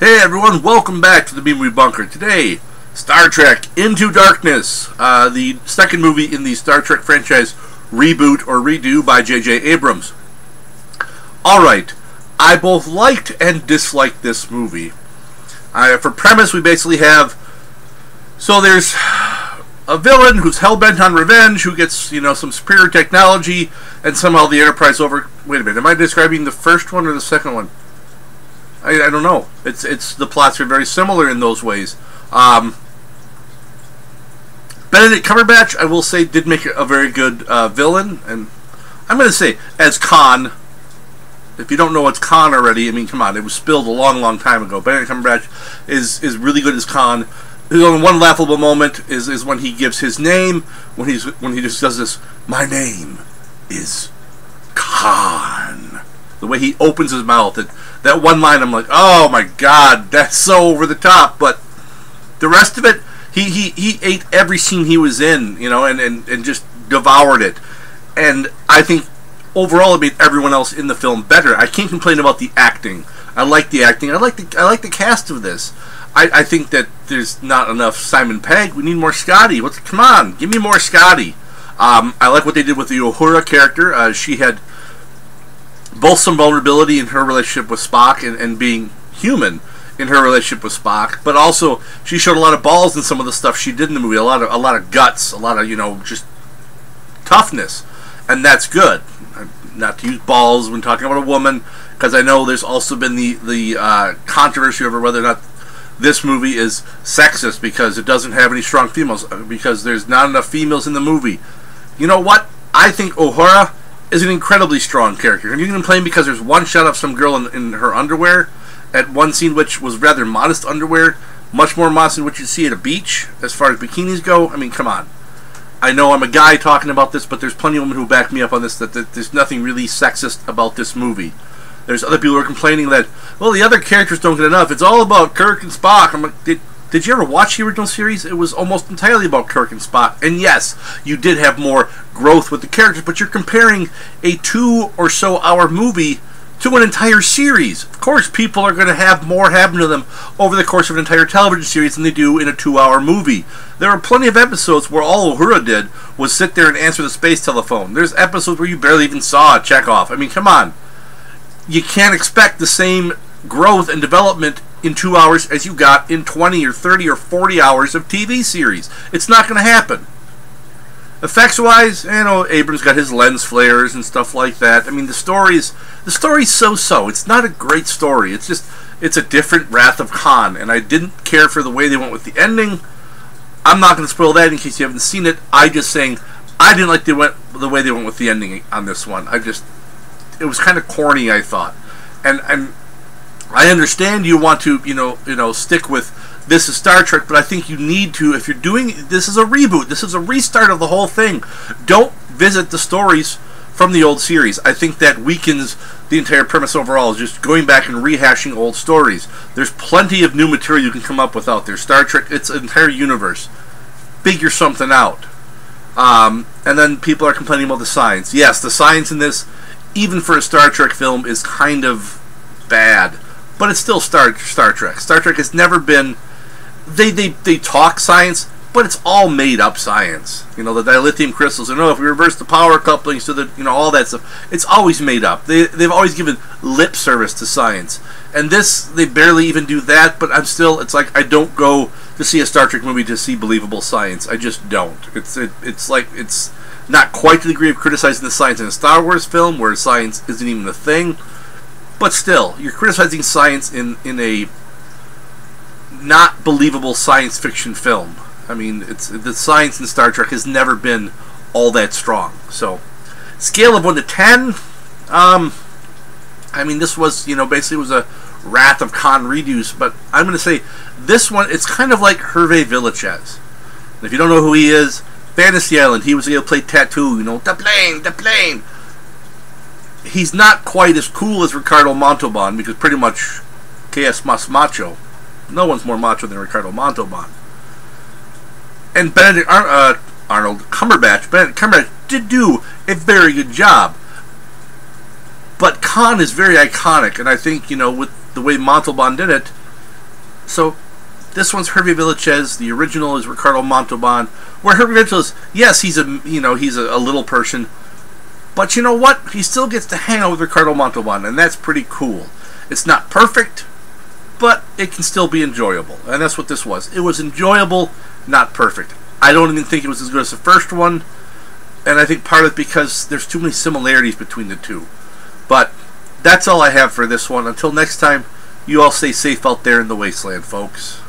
Hey everyone, welcome back to the B-Movie Bunker. Today, Star Trek Into Darkness, the second movie in the Star Trek franchise reboot or redo by J.J. Abrams. Alright, I both liked and disliked this movie. For premise, we basically have, so there's a villain who's hell-bent on revenge, who gets, some superior technology, and somehow the Enterprise wait a minute, am I describing the first one or the second one? I don't know. It's the plots are very similar in those ways. Benedict Cumberbatch, I will say, did make a very good villain, and I'm going to say as Khan. If you don't know what's Khan already, I mean, come on, it was spilled a long, long time ago. Benedict Cumberbatch is really good as Khan. His only one laughable moment is when he gives his name, when he just does this. My name is Khan. The way he opens his mouth, that one line, I'm like, oh my god, that's so over the top. But the rest of it, he ate every scene he was in, and just devoured it. And I think overall it made everyone else in the film better. I can't complain about the acting. I like the acting. I like the cast of this. I think that there's not enough Simon Pegg. We need more Scotty. Come on, give me more Scotty. I like what they did with the Uhura character. She had both some vulnerability in her relationship with Spock and being human in her relationship with Spock, but also she showed a lot of balls in some of the stuff she did in the movie. A lot of guts, a lot of just toughness, and that's good. Not to use balls when talking about a woman, because I know there's also been the controversy over whether or not this movie is sexist because it doesn't have any strong females, because there's not enough females in the movie. You know what? I think Uhura is an incredibly strong character. And you can complain because there's one shot of some girl in her underwear at one scene, which was rather modest underwear, much more modest than what you'd see at a beach as far as bikinis go. I mean, come on. I know I'm a guy talking about this, but there's plenty of women who back me up on this, that there's nothing really sexist about this movie. There's other people who are complaining that, well, the other characters don't get enough. It's all about Kirk and Spock. I'm like, did you ever watch the original series? It was almost entirely about Kirk and Spock. And yes, you did have more growth with the characters, but you're comparing a 2 or so hour movie to an entire series. Of course, people are going to have more happen to them over the course of an entire television series than they do in a 2-hour movie. There are plenty of episodes where all Uhura did was sit there and answer the space telephone. There's episodes where you barely even saw Chekhov. I mean, come on. You can't expect the same growth and development in 2 hours as you got in 20 or 30 or 40 hours of TV series. It's not going to happen. Effects wise, Abrams got his lens flares and stuff like that. I mean, the story's so-so. It's not a great story. It's a different Wrath of Khan, and I didn't care for the way they went with the ending. I'm not going to spoil that in case you haven't seen it. I'm just saying I didn't like the way they went with the ending on this one. It was kind of corny, I thought. And I understand you want to, stick with this is Star Trek, but I think you need to, if you're doing, this is a reboot, this is a restart of the whole thing. Don't visit the stories from the old series. I think that weakens the entire premise overall, just going back and rehashing old stories. There's plenty of new material you can come up with out there. Star Trek, it's an entire universe. Figure something out. And then people are complaining about the science. Yes, the science in this, even for a Star Trek film, is kind of bad. But it's still Star Trek. Star Trek has never been... They talk science, but it's all made up science. The dilithium crystals, and if we reverse the power couplings to the, all that stuff, it's always made up. They've always given lip service to science. And this, they barely even do that, but it's like I don't go to see a Star Trek movie to see believable science. I just don't. It's like, it's not quite to the degree of criticizing the science in a Star Wars film, where science isn't even a thing. But still, you're criticizing science in a not believable science fiction film. I mean, the science in Star Trek has never been all that strong. So, scale of 1 to 10. I mean, this was, basically was a Wrath of Khan reduce, but I'm going to say this one, it's kind of like Hervé Villechaize. And if you don't know who he is, Fantasy Island, he was able to play Tattoo, the plane. He's not quite as cool as Ricardo Montalban, because pretty much KS Mas Macho. No one's more macho than Ricardo Montalban. And Benedict Cumberbatch did do a very good job. But Khan is very iconic, and I think, with the way Montalban did it, So this one's Hervé Villechaize. The original is Ricardo Montalban. Where Hervé Villechaize, yes, he's a little person, but you know what? He still gets to hang out with Ricardo Montalban, and that's pretty cool. It's not perfect, but it can still be enjoyable, and that's what this was. It was enjoyable, not perfect. I don't even think it was as good as the first one, and I think part of it because there's too many similarities between the two. But that's all I have for this one. Until next time, you all stay safe out there in the wasteland, folks.